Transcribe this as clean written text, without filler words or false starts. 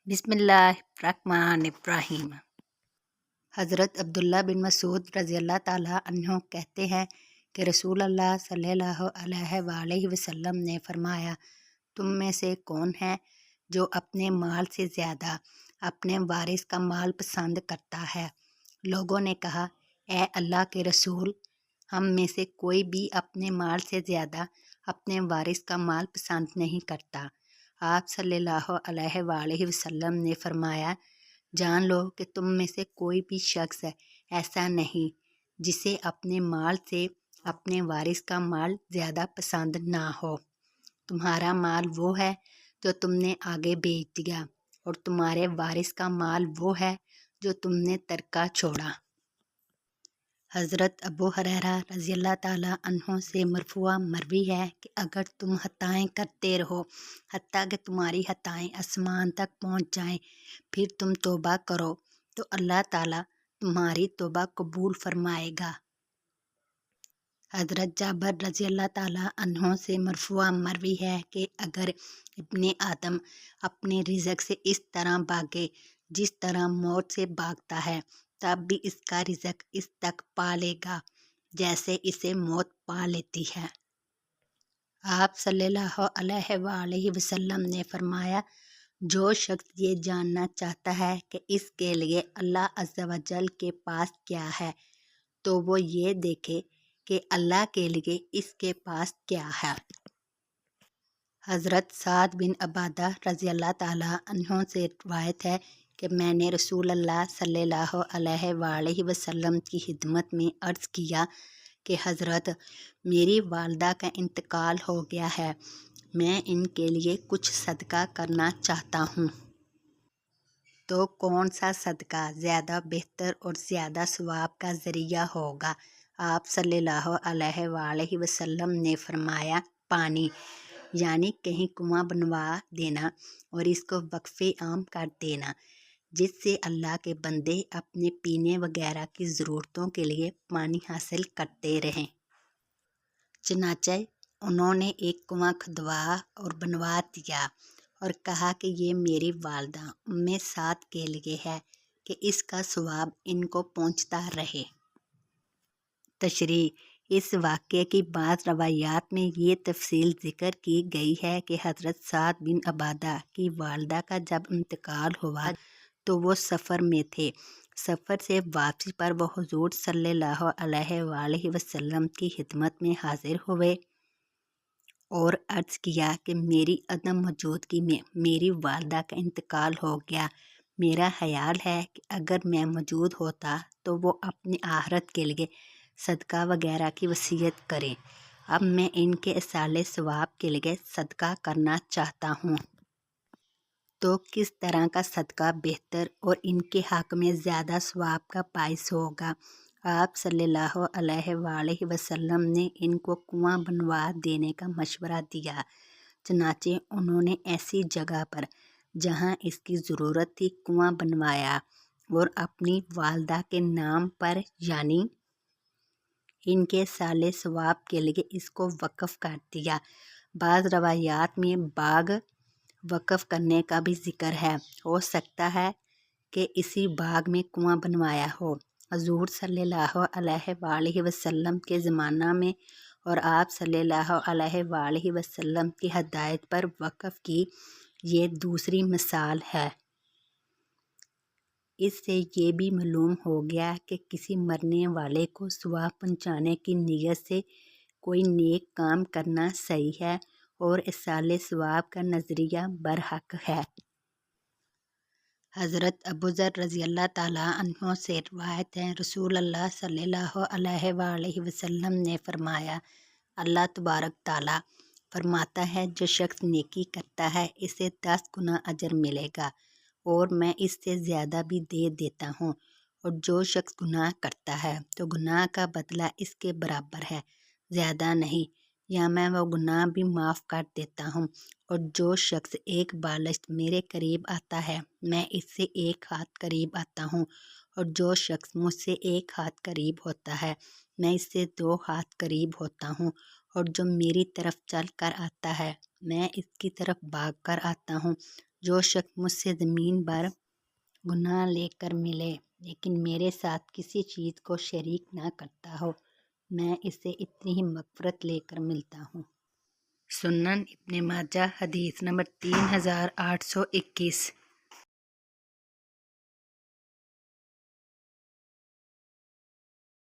बिस्मिल्लाहिर्रहमानिर्रहीम। हज़रत अब्दुल्ला बिन मसूद रज़ी अल्लाह ताला अन्हु कहते हैं कि रसूल अल्लाह सल्लल्लाहु अलैहि वसल्लम ने फरमाया, तुम में से कौन है जो अपने माल से ज़्यादा अपने वारिस का माल पसंद करता है। लोगों ने कहा, ए अल्लाह के रसूल, हम में से कोई भी अपने माल से ज़्यादा अपने वारिस का माल पसंद नहीं करता। आप सल्लल्लाहु अलैहि वसल्लम ने फरमाया, जान लो कि तुम में से कोई भी शख्स ऐसा नहीं जिसे अपने माल से अपने वारिस का माल ज़्यादा पसंद ना हो। तुम्हारा माल वो है जो तुमने आगे बेच दिया और तुम्हारे वारिस का माल वो है जो तुमने तरका छोड़ा। हज़रत अबू हुरैरा रज़ी अल्लाह ताला अन्हु से मरफूआ मरवी है कि अगर तुम हताएँ करते रहो हत्ता कि तुम्हारी हताएँ आसमान तक पहुँच जाएं, फिर तुम तौबा करो तो अल्लाह ताला तुम्हारी तौबा कबूल फरमाएगा। हज़रत जाबर रज़ी अल्लाह ताला अन्हु से मरफूआ मरवी है कि अगर इब्ने आदम अपने रिज़्क से इस तरह भागे जिस तरह मौत से भागता है, तब भी इसका रिज़्क इस तक पा लेगा जैसे इसे मौत पा लेती है। आप सल्लल्लाहु अलैहि वसल्लम ने फरमाया, जो शख्स ये जानना चाहता है कि इसके लिए अल्लाह अज़्ज़ा व जल के पास क्या है, तो वो ये देखे कि अल्लाह के लिए इसके पास क्या है। हज़रत साद बिन अबादा रज़ी अल्लाह ताला अन्हों से रिवायत है कि मैंने रसूल अल्लाह सल्लल्लाहु अलैहि वसल्लम की खिदमत में अर्ज़ किया कि हज़रत, मेरी वालदा का इंतकाल हो गया है, मैं इनके लिए कुछ सदका करना चाहता हूँ। तो कौन सा सदका ज़्यादा बेहतर और ज़्यादा सवाब का ज़रिया होगा। आप सल्लल्लाहु अलैहि वसल्लम ने फरमाया, पानी, यानी कहीं कुआं बनवा देना और इसको वक्फ़े आम कर देना, जिससे अल्लाह के बंदे अपने पीने वगैरह की ज़रूरतों के लिए पानी हासिल करते रहें। चनाचे उन्होंने एक कुआं खुदवा और बनवा दिया और कहा कि ये मेरी वालदा उम्मे साद के लिए है कि इसका सवाब इनको पहुंचता रहे। तशरीह, इस वाक़े की बाज़ रवायात में ये तफसील ज़िक्र की गई है कि हज़रत साद बिन अबादा की वालदा का जब इंतकाल हुआ तो वो सफ़र में थे। सफ़र से वापसी पर वो हुज़ूर सल्लल्लाहु अलैहि वसल्लम की खिदमत में हाज़िर हुए और अर्ज़ किया कि मेरी अदम मौजूदगी में मेरी वालदा का इंतकाल हो गया। मेरा ख़याल है कि अगर मैं मौजूद होता तो वो अपनी आखिरत के लिए सदका वगैरह की वसीयत करें। अब मैं इनके इसाले सवाब के लिए सदका करना चाहता हूँ। तो किस तरह का सदका बेहतर और इनके हक़ में ज़्यादा सवाब का बाइस होगा। आप सल्लल्लाहु अलैहि वसल्लम ने इनको कुआं बनवा देने का मशवरा दिया। चनाचे उन्होंने ऐसी जगह पर जहाँ इसकी ज़रूरत थी कुआं बनवाया और अपनी वालदा के नाम पर यानी इनके साले सवाब के लिए इसको वक़्फ़ कर दिया। बाज़ रवायात में बाग वक़्फ़ करने का भी ज़िक्र है। हो सकता है कि इसी बाग में कुआं बनवाया हो। हज़ूर सल्लल्लाहु अलैहि वसल्लम के ज़माना में और आप सल्लल्लाहु अलैहि वसल्लम की हदायत पर वक़्फ़ की ये दूसरी मिसाल है। इससे ये भी मालूम हो गया कि किसी मरने वाले को सवाब पहुँचाने की नीयत से कोई नेक काम करना सही है और इसाले सवाब का नज़रिया बरहक है। हज़रत अबू ज़र रज़ी अल्लाह ताला अन्हु से रिवायत है, रसूल अल्लाह सल्लल्लाहु अलैहि वसल्लम ने फरमाया, अल्लाह तबारक ताला फरमाता है, जो शख्स नेकी करता है इसे 10 गुना अजर मिलेगा और मैं इससे ज़्यादा भी दे देता हूँ, और जो शख्स गुनाह करता है तो गुनाह का बदला इसके बराबर है, ज़्यादा नहीं, या मैं वो गुनाह भी माफ़ कर देता हूँ। और जो शख्स एक बालिश मेरे करीब आता है मैं इससे एक हाथ करीब आता हूँ, और जो शख्स मुझसे एक हाथ करीब होता है मैं इससे 2 हाथ करीब होता हूँ, और जो मेरी तरफ चल कर आता है मैं इसकी तरफ भाग कर आता हूँ। جو شخص مجھ سے زمین پر گناہ لے کر ملے لیکن میرے ساتھ کسی چیز کو شریک نہ کرتا ہو، میں اسے اتنی ہی مغفرت لے کر ملتا ہوں۔ سنن ابن ماجہ حدیث نمبر 3821۔